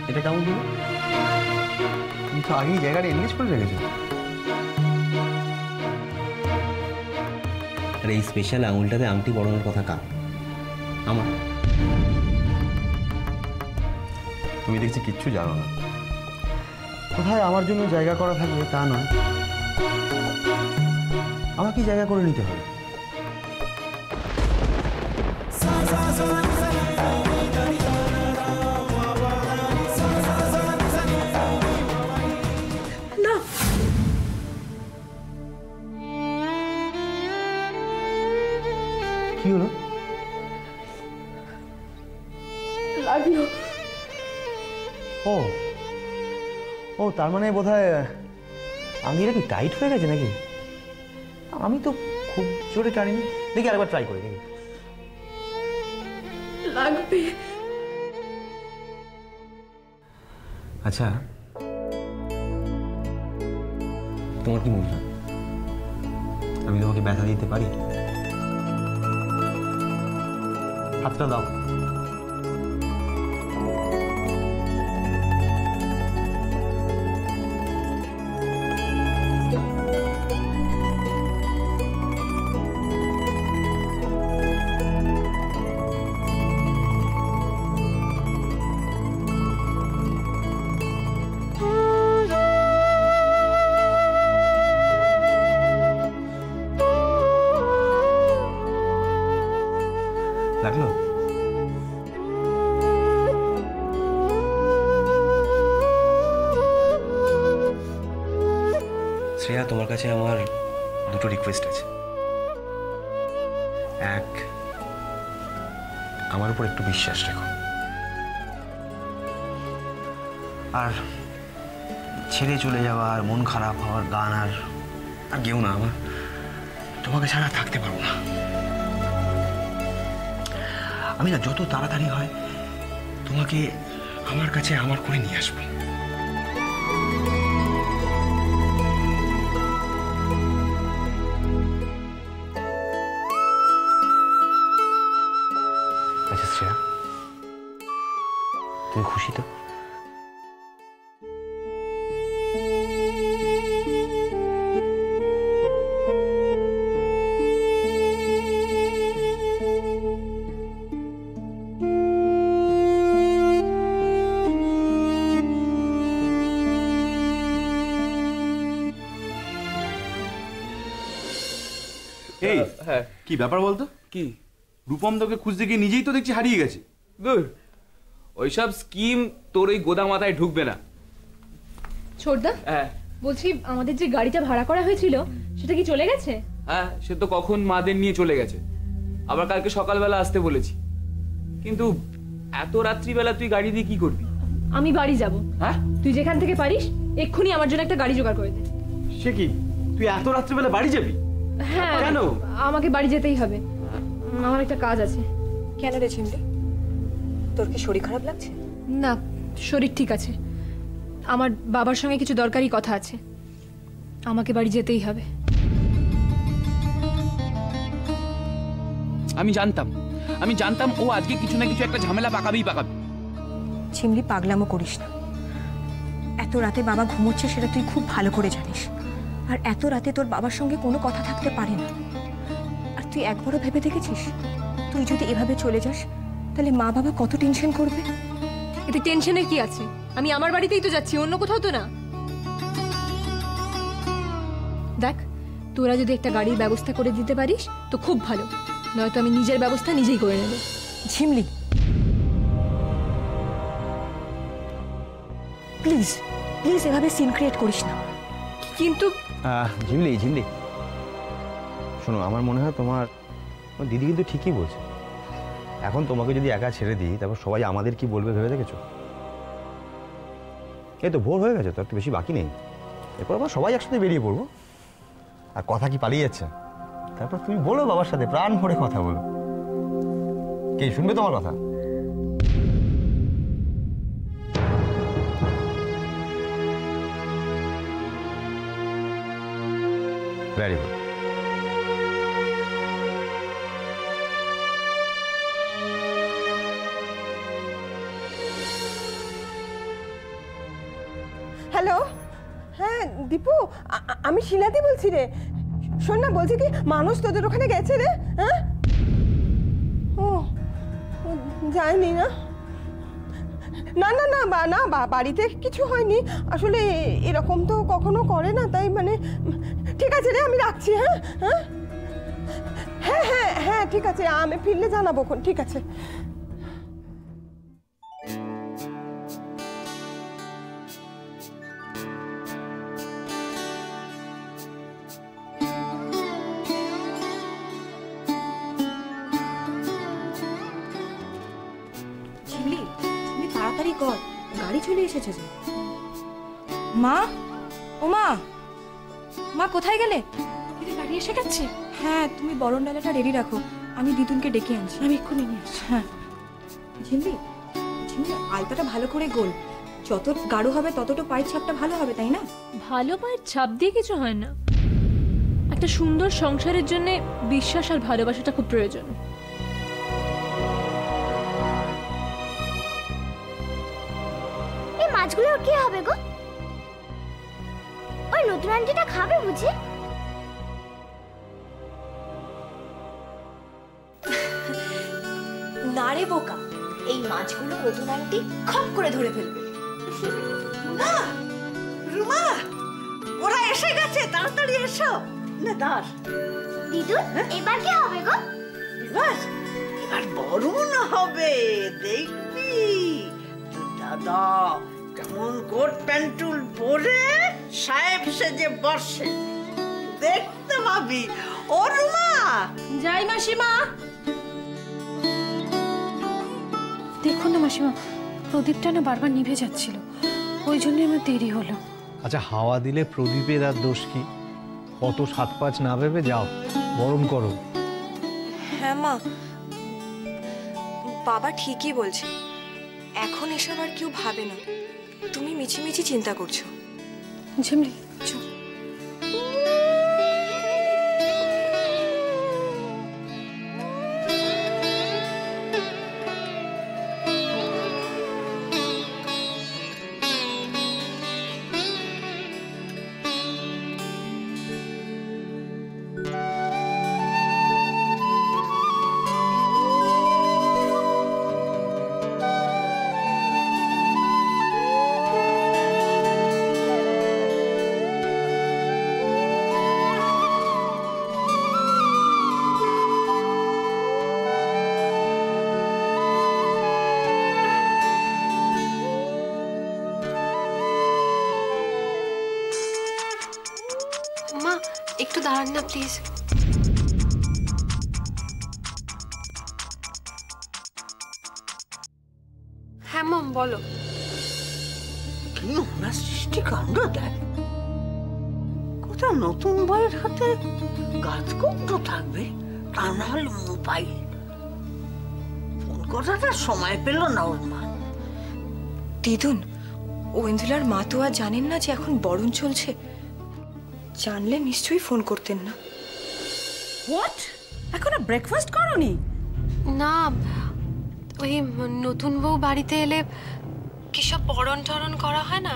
এটা কেমন হলো? তুমি তো আগেই জায়গাটা এনগেজ করে রেখেছো। আর এই স্পেশাল আঙুলটাতে আংটি পরানোর কথা কার? আমার। তুমি দেখছি কিচ্ছু জানো না। কোথায় আমার জন্য জায়গা করা থাকবে তা নয়, আমাকে জায়গা করে নিতে হবে। না, কি হলো? লাগলো। ও ও, তার মানে বোধহয় আঙুলটা কি টাইট হয়ে গেছে নাকি? আমি তো খুব জোরে টানিনি। দেখি আরেকবার ট্রাই করি দেখি। লাগবে। আচ্ছা, তোমার কি মনে হয় আমি তোমাকে ব্যথা দিতে পারি? হাতটা দাও। লাগলো? শ্রেয়া, তোমার কাছে আমার দুটো রিকোয়েস্ট আছে। এক, আমার উপর একটু বিশ্বাস রেখো। আর ছেড়ে চলে যাওয়ার, মন খারাপ হওয়ার গান আর গেও না। আমার তোমাকে ছাড়া থাকতে পারবো না। আমি না যত তাড়াতাড়ি হয় তোমাকে আমার কাছে আমার করে নিয়ে আসবো। আচ্ছা শ্রেয়া, তুমি খুশি তো? এই হ্যাঁ, কি ব্যাপার বলতো? কি রূপম তোকে খুঁজতে গিয়ে নিজেই তো দেখছি হারিয়ে গেছে। দূর, ওইসব স্কিম তোর ওই গোদা মাথায় ঢুকবে না। ছোটদা, হ্যাঁ বলছি আমাদের যে গাড়িটা ভাড়া করা হয়েছিল সেটা কি চলে গেছে? হ্যাঁ, সে তো কখন মাদের নিয়ে চলে গেছে। আবার কালকে সকালবেলা আসতে বলেছি, কিন্তু এত রাত্রিবেলা তুই গাড়ি দিয়ে কি করবি? আমি বাড়ি যাব। হ্যাঁ, তুই যেখান থেকে পারিস এক্ষুনি আমার জন্য একটা গাড়ি জোগাড় করে দে। সে কি, তুই এত রাত্রিবেলা বাড়ি যাবি? হ্যাঁ, কেন? আমাকে বাড়ি যেতেই হবে, আমার একটা কাজ আছে। কেন রে ঝিমলি, তোর কি শরীর খারাপ লাগছে? না, শরীর ঠিক আছে। আমার বাবার সঙ্গে কিছু দরকারি কথা আছে, আমাকে বাড়ি যেতেই হবে। আমি জানতাম ও আজকে কিছু না কিছু একটা ঝামেলা পাকাবেই। ঝিমলি, পাগলামো করিস না। এত রাতে বাবা ঘুমোচ্ছে সেটা তুই খুব ভালো করে জানিস। আর এত রাতে তোর বাবার সঙ্গে কোনো কথা থাকতে পারে না। আর তুই একবারও ভেবে দেখেছিস তুই যদি এভাবে চলে যাস তাহলে মা বাবা কত টেনশন করবে? এতে টেনশনের কি আছে? আমি আমার বাড়িতেই তো যাচ্ছি, অন্য কোথাও তো না। দেখ, তোরা যদি একটা গাড়ির ব্যবস্থা করে দিতে পারিস তো খুব ভালো, নয়তো আমি নিজের ব্যবস্থা নিজেই করে নেব। ঝিমলি, প্লিজ প্লিজ এভাবে সিন ক্রিয়েট করিস না। কিন্তু ঝিমলি ঝিমলি, শোনো, আমার মনে হয় তোমার দিদি কিন্তু ঠিকই বলছে। এখন তোমাকে যদি একা ছেড়ে দিই তারপর সবাই আমাদের কি বলবে ভেবে দেখেছো? এই তো ভোর হয়ে গেছে, তো একটু বেশি বাকি নেই। এরপর আবার সবাই একসাথে বেরিয়ে পড়বো। আর কথা কি পালিয়ে যাচ্ছে? তারপর তুমি বলো বাবার সাথে, প্রাণ ভরে কথা বলো। কে শুনবে তোমার কথা? Very good. হ্যালো, হ্যাঁ দীপু, আমি শিলাদি বলছি রে। শোন না, বলছি কি মানুষ তোদের ওখানে গেছে রে? হ্যাঁ, ও যায়নি না? না না না না, বাড়িতে কিছু হয়নি আসলে, এরকম তো কখনো করে না, তাই মানে ঠিক আছে রে, আমি রাখছি। হ্যাঁ হ্যাঁ হ্যাঁ হ্যাঁ হ্যাঁ ঠিক আছে, আমি ফিরলে জানাবো। ঠিক আছে। ঝিমলি, তুমি তাড়াতাড়ি কর, গাড়ি চলে এসেছে যে। মা, ও মা, মা কোথায় গেলে? গাড়ি এসে গেছে? হ্যাঁ, তুমি বরণ ডালাটা রেডি রাখো, আমি দিদুনকে ডেকে আনছি। আমি এক্ষুনি নিয়ে আসছি। হ্যাঁ ঝিমলি, ঝিমলি আলতাটা ভালো করে গোল, যত গাঢ় হবে ততটা পায়ের ছাপটা ভালো হবে, তাই না? ভালো পায়ের ছাপ দিয়ে কিছু হয় না, একটা সুন্দর সংসারের জন্য বিশ্বাস আর ভালোবাসাটা খুব প্রয়োজন। এই মাছগুলোর কি হবে গো? ওই নতুন আন্টিটা খাবে বুঝি? না রে বোকা, এই মাছগুলো নতুন আন্টি খপ করে ধরে ফেলবে। না রুমা, ওরা এসে গেছে, তাড়াতাড়ি এসো। না দাস দিদু, এবার কি হবে গো? এবার এবার বরণ হবে, দেখবি তোর দাদা কেমন কোট প্যান্টুল পরে সাহেব সেজে বসে, দেখতে পাবি। ও রুমা, যাই মাসিমা। দেখুন না মাসিমা, প্রদীপটা না বারবার নিভে যাচ্ছিল, ওই জন্য আমার দেরি হলো। আচ্ছা, হাওয়া দিলে প্রদীপের আর দোষ কি? কত সাত পাঁচ না ভেবে যাও, বরণ করো। হ্যাঁ মা, বাবা ঠিকই বলছে, এখন এসব আর কেউ ভাবে না, তুমি মিছিমিছি চিন্তা করছো। ঝিমলি চল। মা একটু দাঁড়ান না প্লিজ। হ্যাঁ মম বলো। কি নোংরা সৃষ্টি কাণ্ড দেখ, কোথাও নতুন বইয়ের হাতে গাছ কৌটো থাকবে, তা না হলে মোবাইল। ফোন করাটা সময় পেল না ওর মা। দিদুন, ঐন্দ্রিলার মা তো আর জানেন না যে এখন বরণ চলছে, জানলে নিশ্চয়ই ফোন করতেন না। হোয়াট, এখনো ব্রেকফাস্ট করনি? না, ওই নতুন বউ বাড়িতে এলে কি সব বরণ টরণ করা হয় না,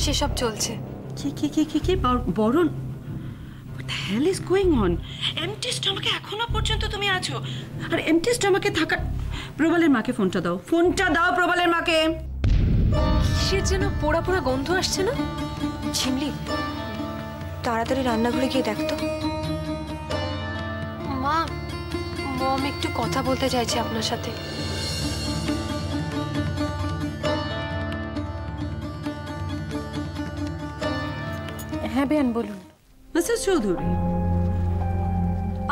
সেসব চলছে। কি বরণ? What the hell is going on? Empty স্টমাকে এখনো পর্যন্ত তুমি আছো, আর এমটি স্টমাকে থাকা। প্রবালের মাকে ফোনটা দাও, ফোনটা দাও প্রবালের মাকে। কিসের যেন পোড়া পোড়া গন্ধ আসছে না? ঝিমলি, তাড়াতাড়ি রান্নাঘরে গিয়ে দেখতো। মা, মম একটু কথা বলতে চাইছে আপনার সাথে। হ্যাঁ বেয়ান বলুন। মিসেস চৌধুরী,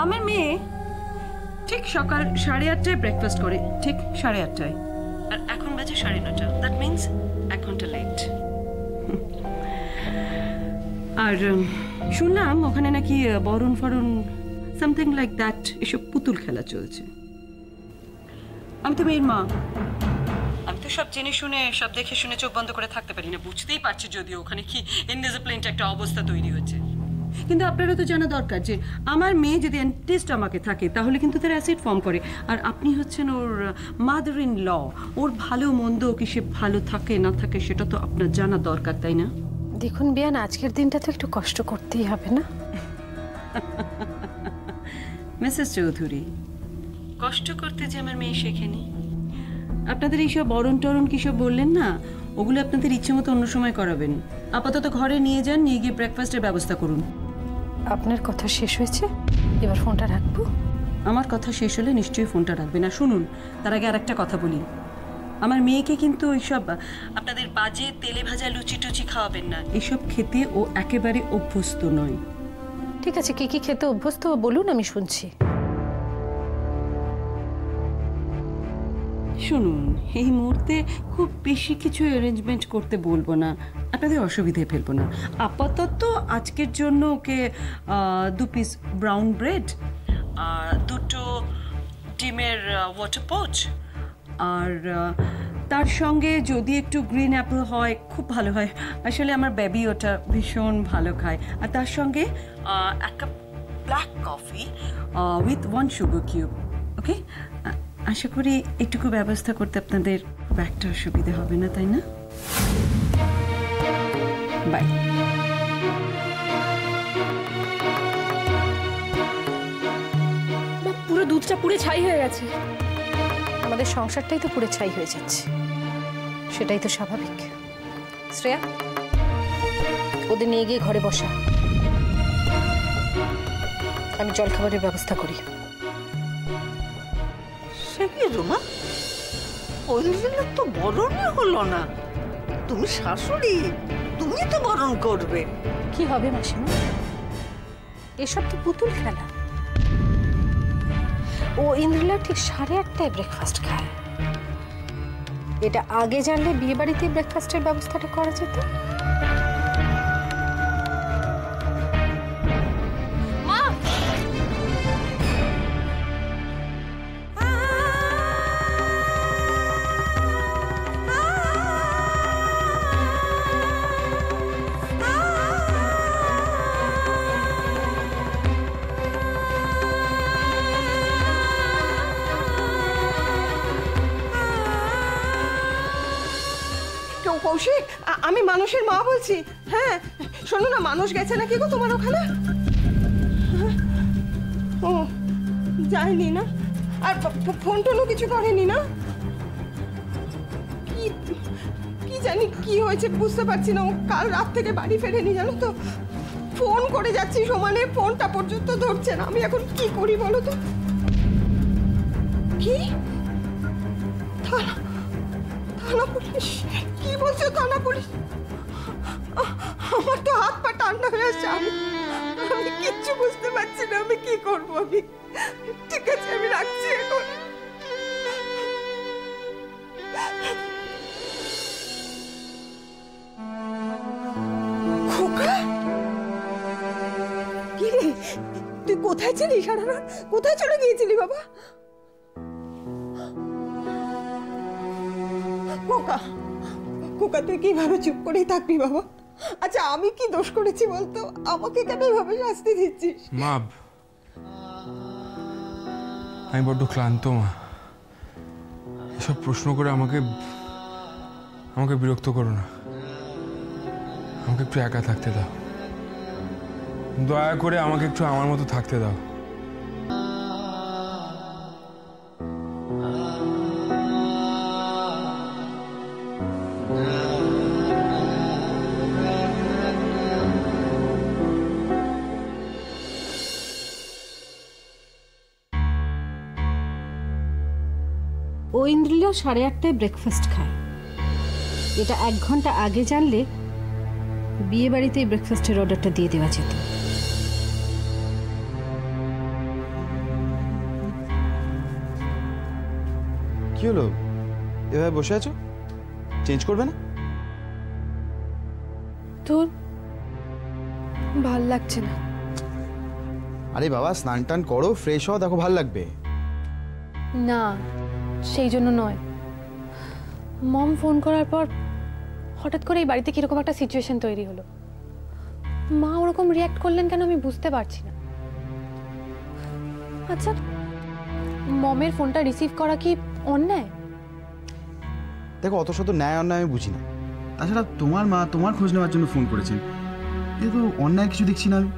আমার মেয়ে ঠিক সকাল 8:30টায় ব্রেকফাস্ট করে, ঠিক 8:30টায়, আর এখন বাজে 9:30। দ্যাট মিনস 1 ঘন্টা লেট। আর শুনলাম ওখানে নাকি বরণ ফরণ সামথিং লাইক দ্যাট, এসব পুতুল খেলা চলছে। আমি তো মেয়ের মা, আমি তো সব জেনে শুনে, সব দেখে শুনে চোখ বন্ধ করে থাকতে পারি না। বুঝতেই পারছি যদিও ওখানে কি ইনডিসিপ্লিনড একটা অবস্থা তৈরি হচ্ছে, কিন্তু আপনারও তো জানা দরকার যে আমার মেয়ে যদি এন্টিস্ট আমাকে থাকে তাহলে কিন্তু তার অ্যাসিড ফর্ম করে, আর আপনি হচ্ছেন ওর মাদার ইন ল। ওর ভালো মন্দ কি সে ভালো থাকে না থাকে সেটা তো আপনার জানা দরকার, তাই না? দেখুন বিয়ান, আজকের দিনটা তো একটু কষ্ট করতেই হবে না? মিসেস চৌধুরী, কষ্ট করতে যে আমার মেয়ে শেখেনি। আপনাদের এইসব বরণ টরণ কী সব বললেন না, ওগুলো আপনাদের ইচ্ছে মতো অন্য সময় করাবেন। আপাতত ঘরে নিয়ে যান, নিয়ে গিয়ে ব্রেকফাস্টের ব্যবস্থা করুন। আপনার কথা শেষ হয়েছে, এবার ফোনটা রাখবো? আমার কথা শেষ হলে নিশ্চয়ই ফোনটা রাখবেন। আর শুনুন, তার আগে আরেকটা কথা বলি, আমার মেয়েকে কিন্তু ওইসব আপনাদের বাজে তেলে ভাজা লুচি টুচি খাওয়াবেন না। এসব খেতে ও একেবারে অভ্যস্ত নয়। ঠিক আছে, কি কি খেতে অভ্যস্ত বলুন, আমি শুনছি। শুনুন, এই মুহূর্তে খুব বেশি কিছু অ্যারেঞ্জমেন্ট করতে বলবো না, আপনাদের অসুবিধায় ফেলবো না। আপাতত আজকের জন্য ওকে 2 পিস ব্রাউন ব্রেড আর 2টো ডিমের ওয়াটার পোচ, আর তার সঙ্গে যদি একটু গ্রিন অ্যাপেল হয় খুব ভালো হয়। আসলে আমার বেবি ওটা ভীষণ ভালো খায়। আর তার সঙ্গে 1 cup black coffee with 1 sugar cube. Okay, আশা করি একটুকু ব্যবস্থা করতে আপনাদের খুব একটা অসুবিধা হবে না, তাই না? বাই। পুরো দুধটা পুড়ে ছাই হয়ে গেছে। আমাদের সংসারটাই তো পুরো ছাই হয়ে যাচ্ছে, সেটাই তো স্বাভাবিক। শ্রেয়া, ওদের নিয়ে গিয়ে ঘরে বসা, আমি জলখাবারের ব্যবস্থা করি। সে কি রুমা, ওই দিনের তো বরণই হলো না। তুমি শাশুড়ি, তুমি তো বরণ করবে। কি হবে মাসিমা, এসব তো পুতুল খেলা। ও ইন্দ্রিলা ঠিক 8:30টায় ব্রেকফাস্ট খায়। এটা আগে জানলে বিয়ে বাড়িতে ব্রেকফাস্টের ব্যবস্থাটা করা যেত। মা, কৌশিক, আমি মানুষের মা বলছি। হ্যাঁ, শোনো না, মানুষ গেছে নাকি গো তোমার ওখানে? ও যায়নি না? আর ফোন টোনও কিছু করেনি না? কি কি জানি কি হয়েছে বুঝতে পারছি না। ও কাল রাত থেকে বাড়ি ফেরেনি, জানো তো। ফোন করে যাচ্ছি সমানে, ফোনটা পর্যন্ত ধরছে না। আমি এখন কি করি বলো তো? কি থানা পুলিশ? কি বলছো থানা পুলিশ? আমার তো হাত পা ঠান্ডা হয়ে আসছে। আমি কিচ্ছু বুঝতে পারছি না, আমি কি করবো। আমি ঠিক আছে, আমি রাখছি এখন। খোকা, কি রে, তুই কোথায় ছিলি সারা রাত? কোথায় চলে গিয়েছিলি বাবা? খোকা, খোকা, তুই কিভাবে চুপ করেই থাকবি বাবা? আচ্ছা, আমি কি দোষ করেছি বলতো? আমাকে কেন এভাবে শাস্তি দিচ্ছিস? মা, আমি বড্ড ক্লান্ত মা। এসব প্রশ্ন করে আমাকে বিরক্ত করো না। আমাকে একটু একা থাকতে দাও, দয়া করে আমাকে একটু আমার মতো থাকতে দাও। ও ইন্দ্রিলা 8:30টায় ব্রেকফাস্ট খায়। এটা 1 ঘন্টা আগে জানলে বিয়ে বাড়িতে ব্রেকফাস্টের অর্ডারটা দিয়ে দেওয়া যেত। কি হলো, এভাবে বসে আছো? চেঞ্জ করবে না? তোর ভাল লাগছে না? আরে বাবা, স্নান টান করো, ফ্রেশ হও, দেখো ভাল লাগবে। না, সেই জন্য নয়। মম ফোন করার পর হঠাৎ করে এই বাড়িতে কিরকম একটা সিচুয়েশন তৈরি হলো। মা ওরকম রিয়াক্ট করলেন কেন আমি বুঝতে পারছি না। আচ্ছা, মমের ফোনটা রিসিভ করা কি অন্যায়? দেখো, অত শত ন্যায় অন্যায় আমি বুঝি না। তাছাড়া তোমার মা তোমার খোঁজ নেওয়ার জন্য ফোন করেছেন, এ তো অন্যায় কিছু দেখছি না আমি।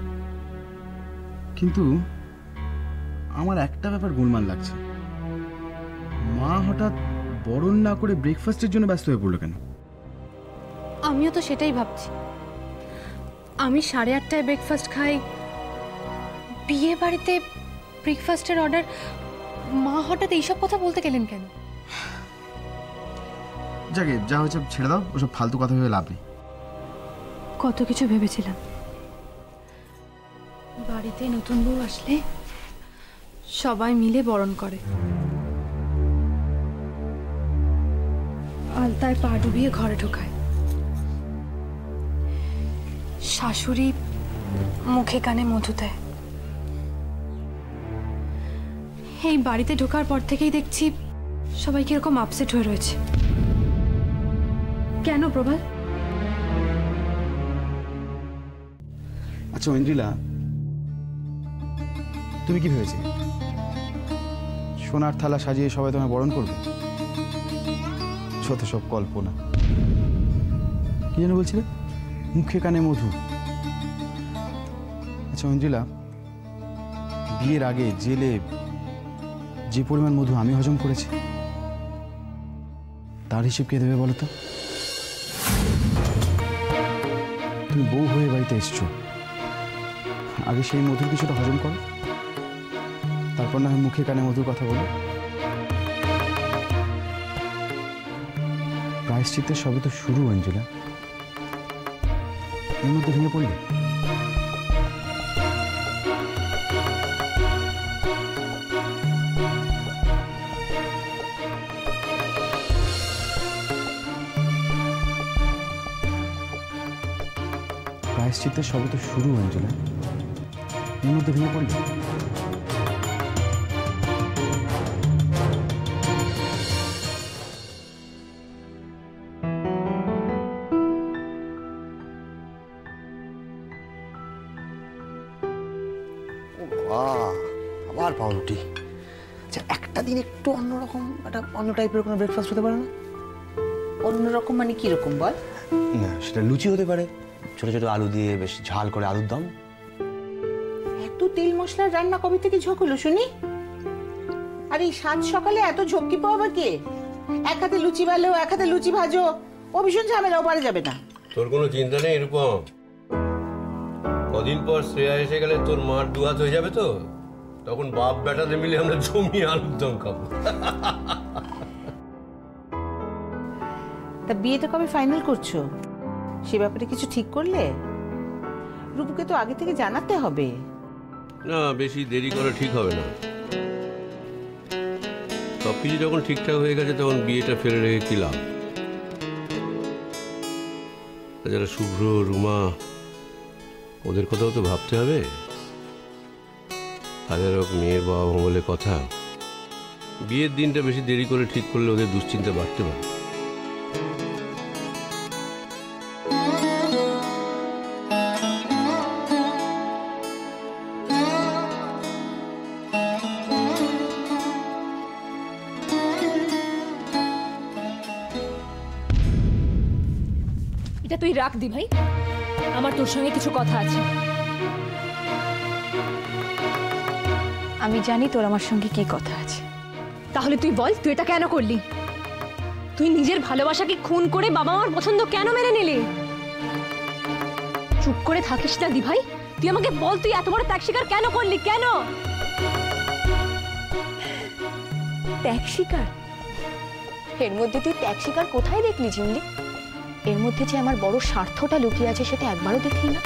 কিন্তু আমার একটা ব্যাপার গোলমাল লাগছে, মা হঠাৎ বরণ না করে ব্রেকফাস্টের জন্য ব্যস্ত হয়ে পড়লো কেন? আমিও তো সেটাই ভাবছি। আমি 8:30টায় ব্রেকফাস্ট খাই, বিয়ে বাড়িতে ব্রেকফাস্টের অর্ডার, মা হঠাৎ এইসব কথা বলতে গেলেন কেন? যাকে যা হয়েছে ছেড়ে দাও, ওসব ফালতু কথা ভেবে লাভ নেই। কত কিছু ভেবেছিলাম, বাড়িতে নতুন বউ আসলে সবাই মিলে বরণ করে, আলতায় পা ডুবিয়ে ঘরে ঢোকায়, শাশুড়ি মুখে কানে মধু দেয়। এই বাড়িতে ঢোকার পর থেকেই দেখছি সবাই কিরকম আপসেট হয়ে রয়েছে। কেন প্রভাল? আচ্ছা ঐন্দ্রিলা, তুমি কি ভেবেছে সোনার থালা সাজিয়ে সবাই তোমায় বরণ করবে? যত সব কল্পনা। কি যেন বলছিলে, মুখে কানে মধু। আচ্ছা ঐন্দ্রিলা, বিয়ের আগে জেলে যে পরিমাণ মধু আমি হজম করেছি, তার হিসেব কে দেবে বলো তো? তুমি বউ হয়ে বাড়িতে এসছো, আগে সেই মধুর কিছুটা হজম করো, তারপর না হয় মুখে কানে মধুর কথা বলো। প্রায়শ্চিত্তের সবে তো শুরু, অঞ্জলা, এর মধ্যে ভেঙে পড়লে? প্রায়শ্চিত্তের সবে তো শুরু, অঞ্জলা, এর মধ্যে ভেঙে পড়লে? আবার পাউরুটি। আচ্ছা, একটা দিন একটু অন্যরকম, একটা অন্য টাইপের কোনো ব্রেকফাস্ট হতে পারে না? অন্যরকম মানে কিরকম বল? না, সেটা লুচি হতে পারে, ছোট ছোট আলু দিয়ে বেশ ঝাল করে আলুর দম। এত তেল মশলার রান্না কবে থেকে ঝোঁক হলো শুনি? আর এই সাত সকালে এত ঝক্কি পাওয়া কে? এক হাতে লুচি ভালো, এক হাতে লুচি ভাজো, ও ভীষণ ঝামেলা, ও পারে যাবে না। তোর কোনো চিন্তা নেই এরকম। কদিন পর শ্রেয়া এসে গেলে তোর মার দুহাত হয়ে যাবে, তো তখন বাপ বেটাতে মিলে আমরা জমিয়ে আলুর দম খাবো। তা বিয়েটা কবে ফাইনাল করছো? সে ব্যাপারে কিছু ঠিক করলে? রূপুকে তো আগে থেকে জানাতে হবে। না, বেশি দেরি করা ঠিক হবে না। সবকিছু যখন ঠিকঠাক হয়ে গেছে তখন বিয়েটা ফেলে রেখে কি লাভ? যারা শুভ্র, রুমা, ওদের কথাও তো ভাবতে হবে। হাজার হোক মেয়ের বাবা মা বলে কথা, বিয়ের দিনটা বেশি দেরি করে ঠিক করলে ওদের দুশ্চিন্তা বাড়তে পারে। এটা তুই রাখ দি ভাই, আমার তোর সঙ্গে কিছু কথা আছে। আমি জানি তোর আমার সঙ্গে কি কথা আছে। তাহলে তুই বল, তুই এটা কেন করলি? তুই নিজের ভালোবাসাকে খুন করে বাবা মার পছন্দ কেন মেনে নিলি? চুপ করে থাকিস না দি ভাই, তুই আমাকে বল, তুই এত বড় ত্যাগ স্বীকার কেন করলি? কেন ত্যাগ স্বীকার? এর মধ্যে তুই ত্যাগ স্বীকার কোথায় দেখলি ঝিমলি? এর মধ্যে যে আমার বড় স্বার্থটা লুকিয়ে আছে সেটা একবারও দেখলি না।